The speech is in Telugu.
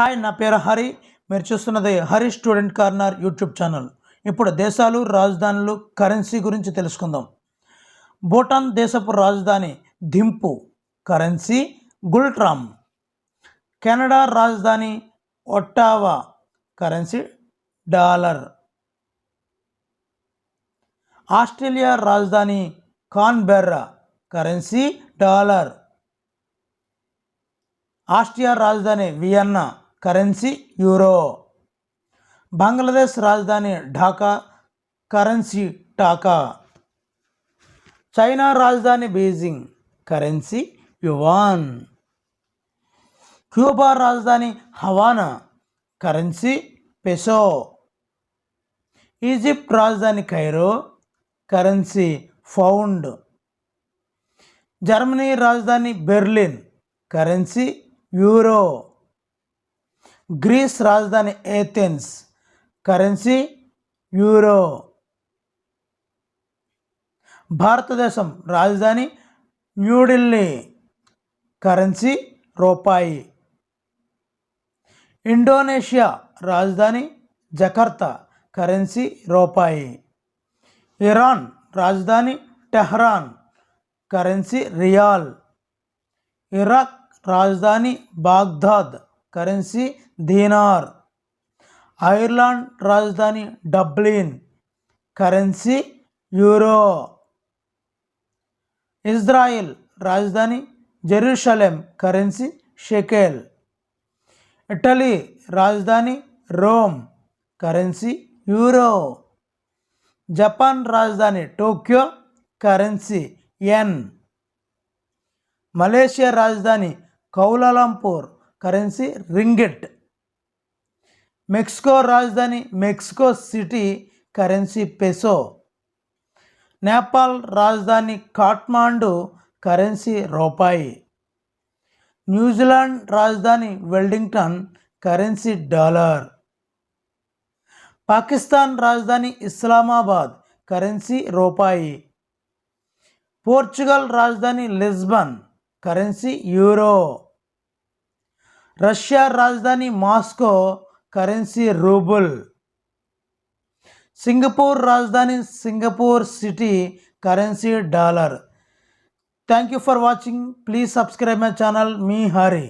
హాయ్, నా పేరు హరి. మీరు చూస్తున్నది Hari student corner YouTube channel. ఇప్పుడు దేశాలు, రాజధానులు, కరెన్సీ గురించి తెలుసుకుందాం. భూటాన్ దేశపు రాజధాని థింపు, కరెన్సీ గుల్ట్రామ్. కెనడా రాజధాని ఒట్టావా, కరెన్సీ డాలర్. ఆస్ట్రేలియా రాజధాని కాన్బెర్రా, కరెన్సీ డాలర్. ఆస్ట్రియా రాజధాని వియన్నా, కరెన్సీ యూరో. బంగ్లాదేశ్ రాజధాని ఢాకా, కరెన్సీ టాకా. చైనా రాజధాని బీజింగ్, కరెన్సీ యువాన్. క్యూబా రాజధాని హవానా, కరెన్సీ పెసో. ఈజిప్ట్ రాజధాని కైరో, కరెన్సీ పౌండ్. జర్మనీ రాజధాని బెర్లిన్, కరెన్సీ యూరో. గ్రీస్ రాజధాని ఏథెన్స్, కరెన్సీ యూరో. భారతదేశం రాజధాని న్యూఢిల్లీ, కరెన్సీ రూపాయి. ఇండోనేషియా రాజధాని జకర్తా, కరెన్సీ రూపాయి. ఇరాన్ రాజధాని టెహ్రాన్, కరెన్సీ రియాల్. ఇరాక్ రాజధాని బాగ్దాద్, కరెన్సీ దీనార్. ఐర్లాండ్ రాజధాని డబ్లిన్, కరెన్సీ యూరో. ఇజ్రాయిల్ రాజధాని జెరూసలేం, కరెన్సీ షెకెల్. ఇటలీ రాజధాని రోమ్, కరెన్సీ యూరో. జపాన్ రాజధాని టోక్యో, కరెన్సీ యెన్. మలేషియా రాజధాని కౌలాలంపూర్, కరెన్సీ రింగిట్. మెక్సికో రాజధాని Mexico city, currency peso. Nepal రాజధాని కాఠ్మాండు, కరెన్సీ రూపాయి. న్యూజిలాండ్ రాజధాని వెల్లింగ్టన్, కరెన్సీ డాలర్. పాకిస్తాన్ రాజధాని ఇస్లామాబాద్, కరెన్సీ రూపాయి. పోర్చుగల్ రాజధాని లిస్బన్, కరెన్సీ యూరో. రష్యా రాజధాని మాస్కో, కరెన్సీ రూబుల్. సింగపూర్ రాజధాని Singapore city, currency dollar. Thank you for watching. Please subscribe my channel. Me Hari.